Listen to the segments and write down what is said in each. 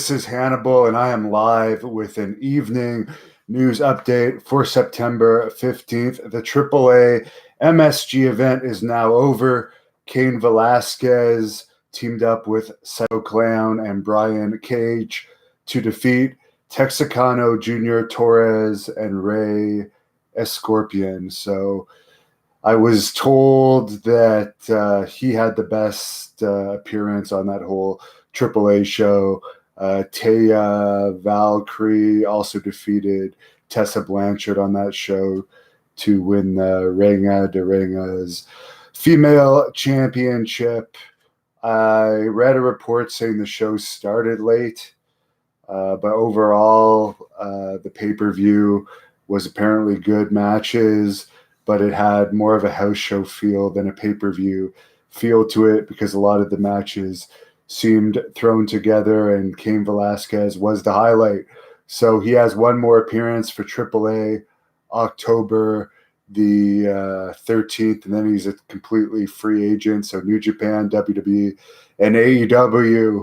This is Hannibal, and I am live with an evening news update for September 15th. The AAA MSG event is now over. Cain Velasquez teamed up with Psycho Clown and Brian Cage to defeat Texicano Jr., Torres, and Rey Escorpion. So I was told that he had the best appearance on that whole AAA show. Taya Valkyrie also defeated Tessa Blanchard on that show to win the Reina de Reinas female championship. I read a report saying the show started late, but overall, the pay-per-view was apparently good matches, but it had more of a house show feel than a pay-per-view feel to it because a lot of the matches seemed thrown together, and Cain Velasquez was the highlight. So he has one more appearance for AAA October the 13th, and then he's a completely free agent. So New Japan, WWE, and AEW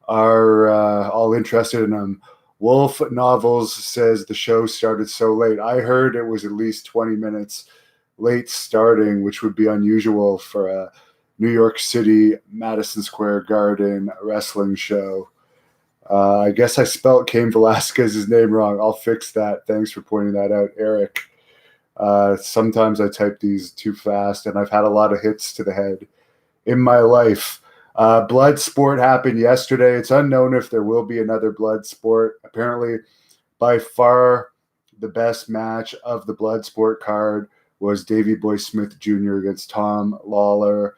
are all interested in him. Wolf Novels says the show started so late. I heard it was at least 20 minutes late starting, which would be unusual for a New York City, Madison Square Garden wrestling show. I guess I spelled Cain Velasquez's name wrong. I'll fix that. Thanks for pointing that out, Eric. Sometimes I type these too fast, and I've had a lot of hits to the head in my life. Bloodsport happened yesterday. It's unknown if there will be another Bloodsport. Apparently, by far the best match of the Bloodsport card was Davey Boy Smith Jr. against Tom Lawler.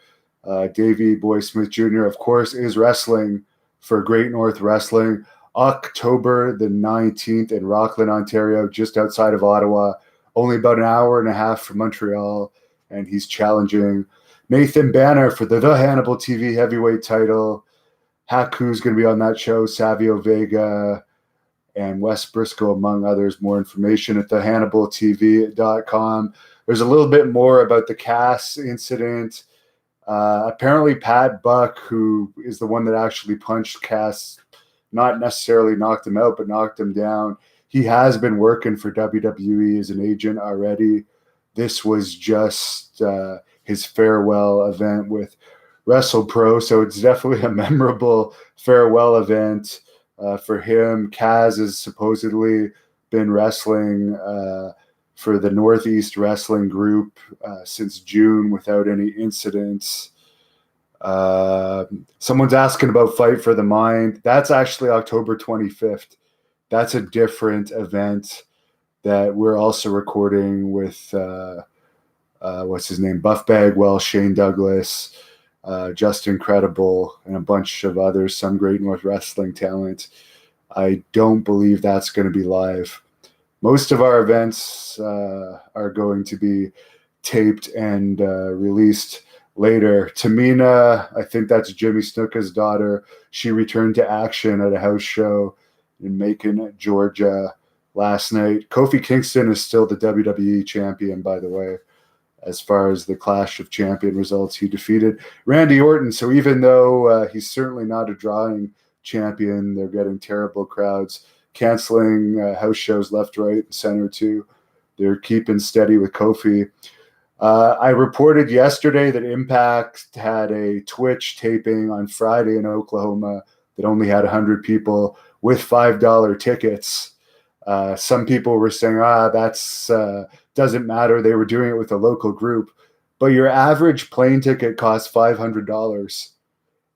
Davey Boy Smith Jr., of course, is wrestling for Great North Wrestling October the 19th in Rockland, Ontario, just outside of Ottawa, only about an hour and a half from Montreal, and he's challenging Nathan Banner for the Hannibal TV heavyweight title. Haku's going to be on that show, Savio Vega, and Wes Briscoe, among others. More information at thehannibaltv.com. There's a little bit more about the Cass incident. Apparently Pat Buck, who is the one that actually punched Cass, not necessarily knocked him out, but knocked him down. He has been working for WWE as an agent already. This was just his farewell event with WrestlePro, so it's definitely a memorable farewell event for him. Kaz has supposedly been wrestling for the Northeast Wrestling Group since June without any incidents. Someone's asking about Fight for the Mind. That's actually October 25th. That's a different event that we're also recording with, what's his name, Buff Bagwell, Shane Douglas, Justin Credible, and a bunch of others, some Great North Wrestling talent. I don't believe that's going to be live. Most of our events are going to be taped and released later. Tamina, I think that's Jimmy Snuka's daughter. She returned to action at a house show in Macon, Georgia last night. Kofi Kingston is still the WWE champion, by the way, as far as the Clash of Champion results. He defeated Randy Orton. So even though he's certainly not a drawing champion, they're getting terrible crowds, canceling house shows left, right, and center too. They're keeping steady with Kofi. I reported yesterday that Impact had a Twitch taping on Friday in Oklahoma that only had 100 people with $5 tickets. Some people were saying, that's doesn't matter. They were doing it with a local group. But your average plane ticket costs $500.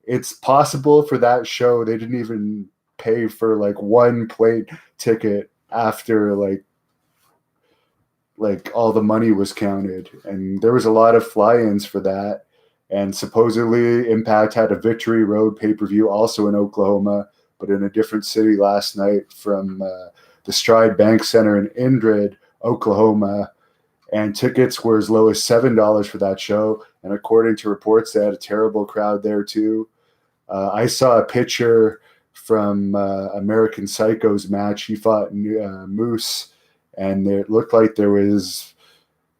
It's possible for that show they didn't even pay for like one plane ticket after like all the money was counted, and there was a lot of fly-ins for that. And supposedly Impact had a Victory Road pay-per-view also in Oklahoma, but in a different city last night from the Stride Bank Center in Indred, Oklahoma, and tickets were as low as $7 for that show. And according to reports, they had a terrible crowd there too. I saw a picture from American Psycho's match. He fought Moose, and it looked like there was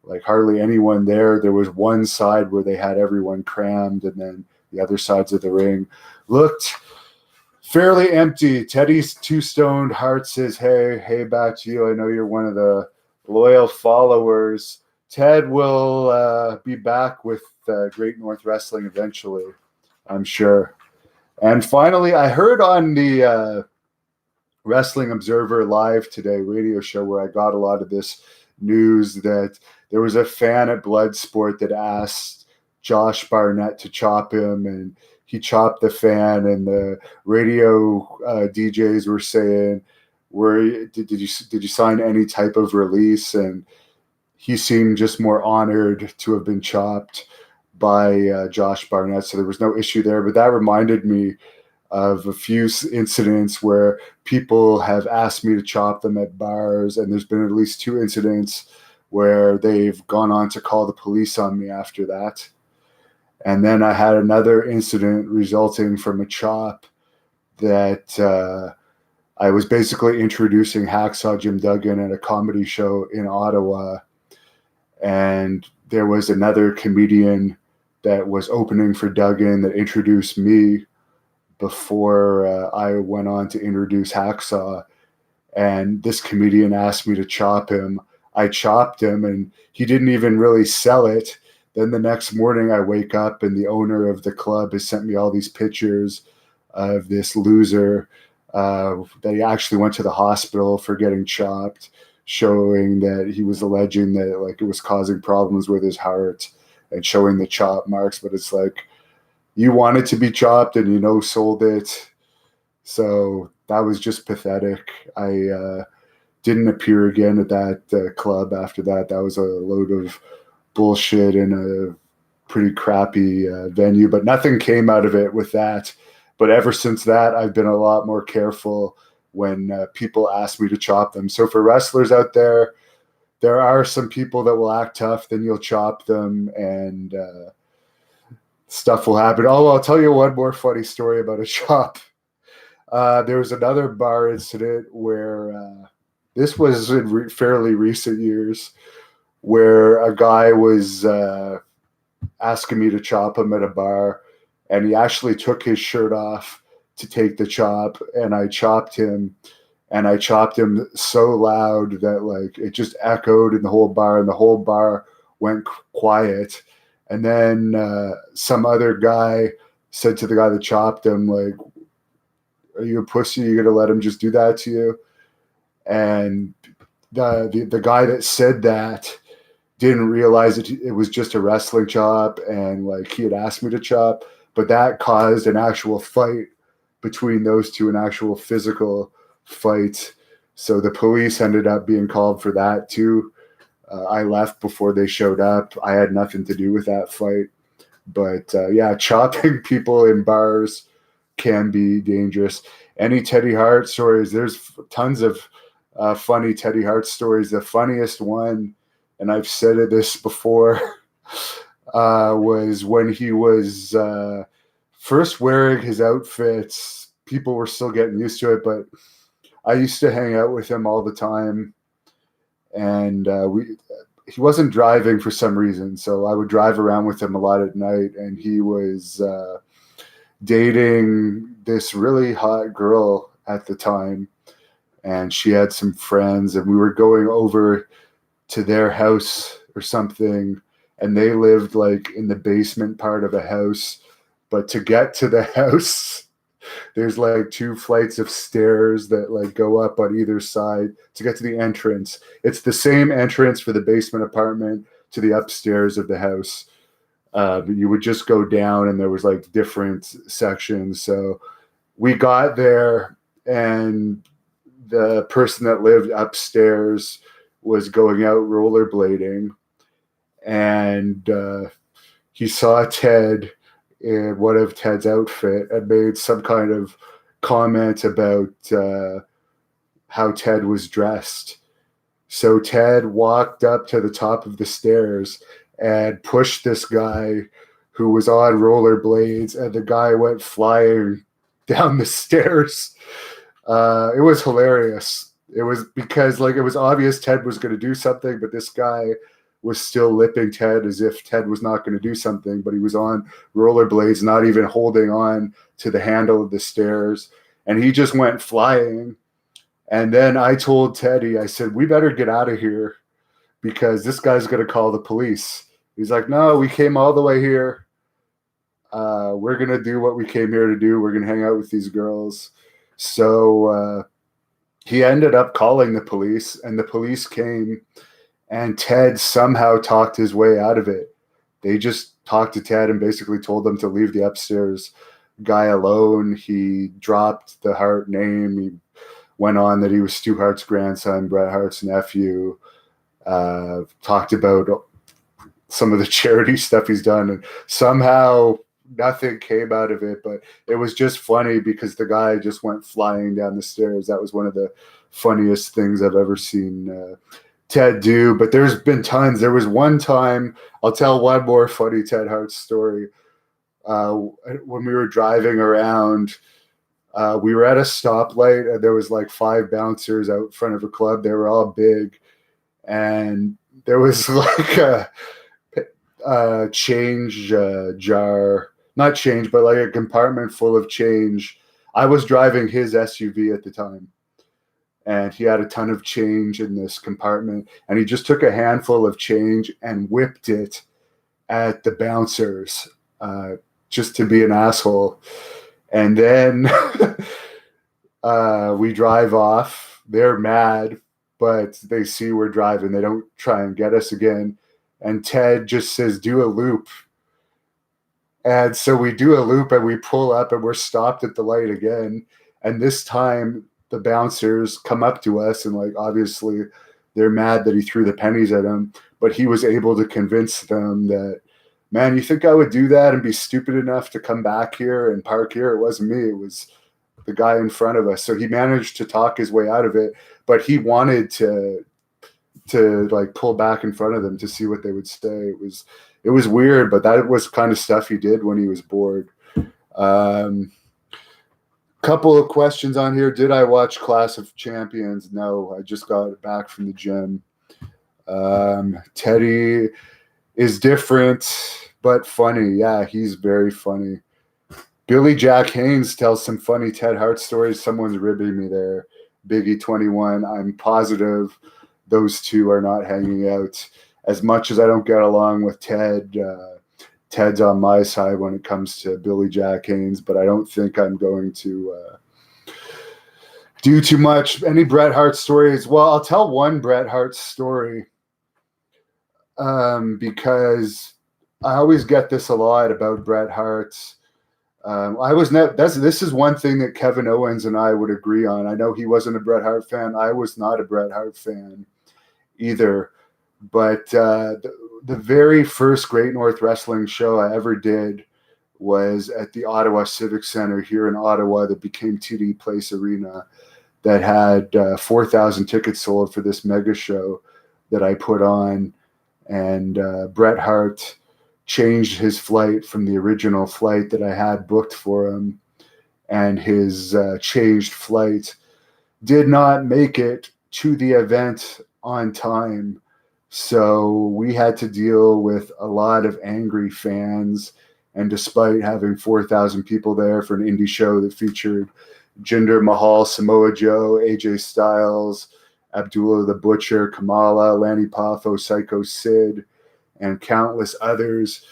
like hardly anyone there. There was one side where they had everyone crammed, and then the other sides of the ring looked fairly empty. Teddy's too stoned. Hart says, hey, back to you. I know you're one of the loyal followers. Ted will be back with Great North Wrestling eventually, I'm sure. And finally, I heard on the Wrestling Observer Live Today radio show where I got a lot of this news that there was a fan at Bloodsport that asked Josh Barnett to chop him, and he chopped the fan, and the radio DJs were saying, did you sign any type of release? And he seemed just more honored to have been chopped by Josh Barnett, so there was no issue there. But that reminded me of a few incidents where people have asked me to chop them at bars, and there's been at least 2 incidents where they've gone on to call the police on me after that. And then I had another incident resulting from a chop that I was basically introducing Hacksaw Jim Duggan at a comedy show in Ottawa, and there was another comedian that was opening for Duggan that introduced me before I went on to introduce Hacksaw. And this comedian asked me to chop him. I chopped him, and he didn't even really sell it. Then the next morning I wake up and the owner of the club has sent me all these pictures of this loser that he actually went to the hospital for getting chopped, showing that he was alleging that like it was causing problems with his heart and showing the chop marks. But it's like, you wanted to be chopped and sold it. So that was just pathetic. I didn't appear again at that club after that. That was a load of bullshit in a pretty crappy venue, but nothing came out of it with that. But ever since that, I've been a lot more careful when people ask me to chop them. So for wrestlers out there, there are some people that will act tough, then you'll chop them and stuff will happen. Oh, I'll tell you one more funny story about a chop. There was another bar incident where this was in fairly recent years, where a guy was asking me to chop him at a bar, and he actually took his shirt off to take the chop, and I chopped him, and I chopped him so loud that like it just echoed in the whole bar, and the whole bar went quiet. And then some other guy said to the guy that chopped him, like, "Are you a pussy? You're gonna let him just do that to you?" And the guy that said that didn't realize it was just a wrestling chop, and like he had asked me to chop, but that caused an actual fight between those two, an actual physical fight. So the police ended up being called for that too. I left before they showed up. I had nothing to do with that fight. But yeah, chopping people in bars can be dangerous. Any Teddy Hart stories? There's tons of funny Teddy Hart stories. The funniest one, and I've said this before, was when he was first wearing his outfits. People were still getting used to it, but I used to hang out with him all the time. And he wasn't driving for some reason, so I would drive around with him a lot at night, and he was dating this really hot girl at the time, and she had some friends, and we were going over to their house or something, and they lived like in the basement part of a house. But to get to the house, there's like 2 flights of stairs that like go up on either side to get to the entrance. It's the same entrance for the basement apartment to the upstairs of the house. But you would just go down, and there was like different sections. So we got there, and the person that lived upstairs was going out rollerblading, and he saw Ted in one of Ted's outfit and made some kind of comment about how Ted was dressed. So Ted walked up to the top of the stairs and pushed this guy who was on rollerblades, and the guy went flying down the stairs. It was hilarious. It was because like it was obvious Ted was going to do something, but this guy was still lipping Ted as if Ted was not going to do something, but he was on rollerblades, not even holding on to the handle of the stairs. and he just went flying. And then I told Teddy, I said, we better get out of here because this guy's going to call the police. He's like, no, we came all the way here. We're going to do what we came here to do. We're going to hang out with these girls. So he ended up calling the police, and the police came, and Ted somehow talked his way out of it. They just talked to Ted and basically told them to leave the upstairs guy alone. He dropped the Hart name. He went on that he was Stu Hart's grandson, Bret Hart's nephew, talked about some of the charity stuff he's done, and somehow nothing came out of it. But it was just funny because the guy just went flying down the stairs. That was one of the funniest things I've ever seen Ted do. But there's been tons. There was one time, I'll tell one more funny Ted Hart story. When we were driving around, we were at a stoplight, and there was like 5 bouncers out front of a club. They were all big, and there was like a change jar, not change, but like a compartment full of change. I was driving his SUV at the time, and he had a ton of change in this compartment, and he just took a handful of change and whipped it at the bouncers just to be an asshole. And then we drive off. They're mad, but they see we're driving. They don't try and get us again. And Ted just says, do a loop. And so we do a loop, and we pull up, and we're stopped at the light again. And this time the bouncers come up to us, and like, obviously they're mad that he threw the pennies at them, but he was able to convince them that, man, you think I would do that and be stupid enough to come back here and park here? It wasn't me. It was the guy in front of us. So he managed to talk his way out of it, but he wanted to like pull back in front of them to see what they would say. It was weird, but that was kind of stuff he did when he was bored. Couple of questions on here. Did I watch Clash of Champions? No, I just got back from the gym. Teddy is different but funny. Yeah, he's very funny. Billy Jack Haynes tells some funny Ted Hart stories. Someone's ribbing me there. Biggie 21. I'm positive those two are not hanging out. As much as I don't get along with Ted, Ted's on my side when it comes to Billy Jack Haynes, but I don't think I'm going to do too much. Any Bret Hart stories? Well, I'll tell one Bret Hart story because I always get this a lot about Bret Hart. This is one thing that Kevin Owens and I would agree on. I know he wasn't a Bret Hart fan. I was not a Bret Hart fan either. But the very first Great North Wrestling show I ever did was at the Ottawa Civic Center here in Ottawa that became TD Place Arena, that had 4,000 tickets sold for this mega show that I put on. And Bret Hart changed his flight from the original flight that I had booked for him, and his changed flight did not make it to the event on time. So we had to deal with a lot of angry fans. And despite having 4,000 people there for an indie show that featured Jinder Mahal, Samoa Joe, AJ Styles, Abdullah the Butcher, Kamala, Lanny Poffo, Psycho Sid, and countless others,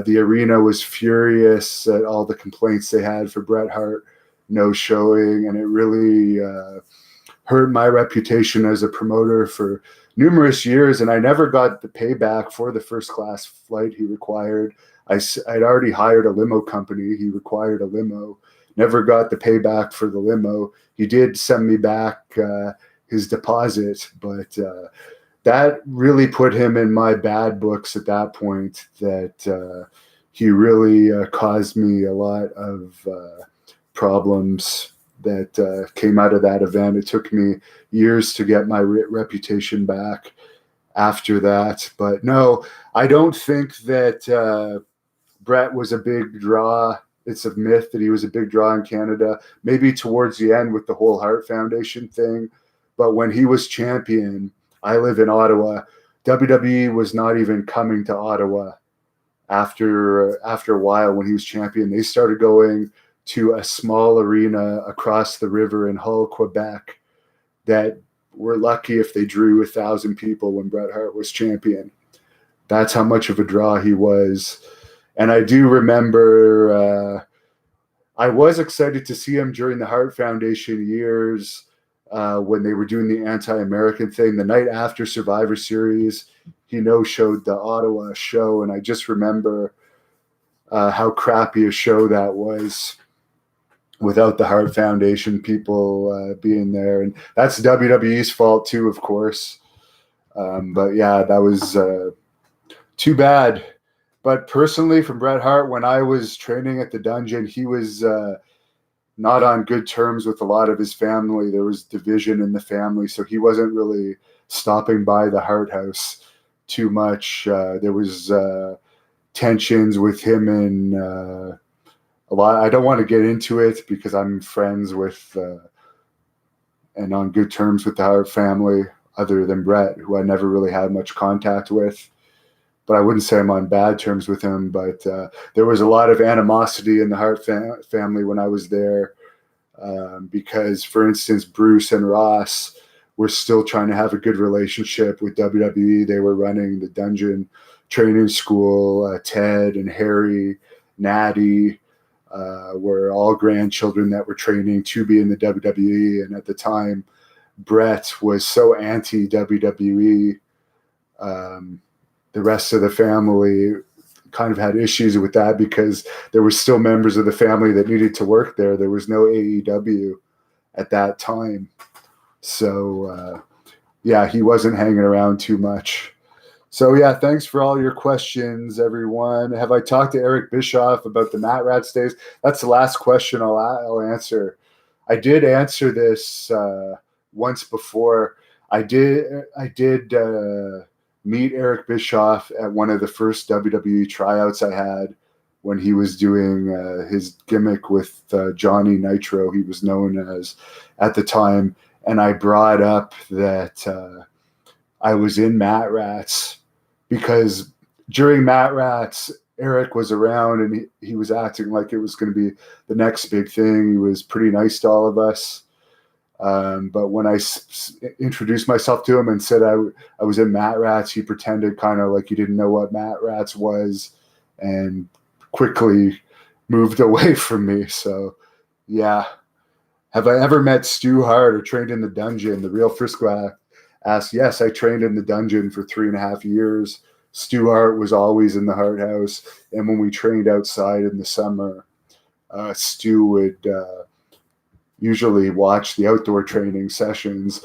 the arena was furious at all the complaints they had for Bret Hart no showing. And it really hurt my reputation as a promoter for numerous years, and I never got the payback for the first class flight he required. I'd already hired a limo company. He required a limo. Never got the payback for the limo. He did send me back his deposit, but that really put him in my bad books at that point, that he really caused me a lot of problems that came out of that event. It took me years to get my reputation back after that. But no, I don't think that Bret was a big draw. It's a myth that he was a big draw in Canada, maybe towards the end with the whole Hart Foundation thing. But when he was champion, I live in Ottawa, WWE was not even coming to Ottawa after a while. When he was champion, they started going to a small arena across the river in Hull, Quebec, that were lucky if they drew 1,000 people when Bret Hart was champion. That's how much of a draw he was. And I do remember I was excited to see him during the Hart Foundation years when they were doing the anti-American thing. The night after Survivor Series, he no-showed the Ottawa show, and I just remember how crappy a show that was without the Hart Foundation people being there. And that's WWE's fault too, of course. But yeah, that was too bad. But personally, from Bret Hart, when I was training at the dungeon, he was not on good terms with a lot of his family. There was division in the family, so he wasn't really stopping by the Hart house too much. There was tensions with him and a lot. I don't want to get into it because I'm friends with and on good terms with the Hart family, other than Bret, who I never really had much contact with. But I wouldn't say I'm on bad terms with him. But there was a lot of animosity in the Hart family when I was there because, for instance, Bruce and Ross were still trying to have a good relationship with WWE. They were running the Dungeon Training School. Ted and Harry, Natty were all grandchildren that were training to be in the WWE. And at the time, Bret was so anti-WWE. The rest of the family kind of had issues with that because there were still members of the family that needed to work there. There was no AEW at that time. So, yeah, he wasn't hanging around too much. So, yeah, thanks for all your questions, everyone. Have I talked to Eric Bischoff about the Mat Rats days? That's the last question I'll answer. I did answer this once before. I did meet Eric Bischoff at one of the first WWE tryouts I had when he was doing his gimmick with Johnny Nitro, he was known as at the time. And I brought up that I was in Mat Rats because during Mat Rats, Eric was around and he was acting like it was going to be the next big thing. He was pretty nice to all of us. But when I introduced myself to him and said I was in Mat Rats, he pretended kind of like he didn't know what Mat Rats was and quickly moved away from me. So, yeah. Have I ever met Stu Hart or trained in the dungeon? The Real Frisco asked, yes, I trained in the dungeon for 3.5 years. Stu Hart was always in the Hart House. And when we trained outside in the summer, Stu would usually watch the outdoor training sessions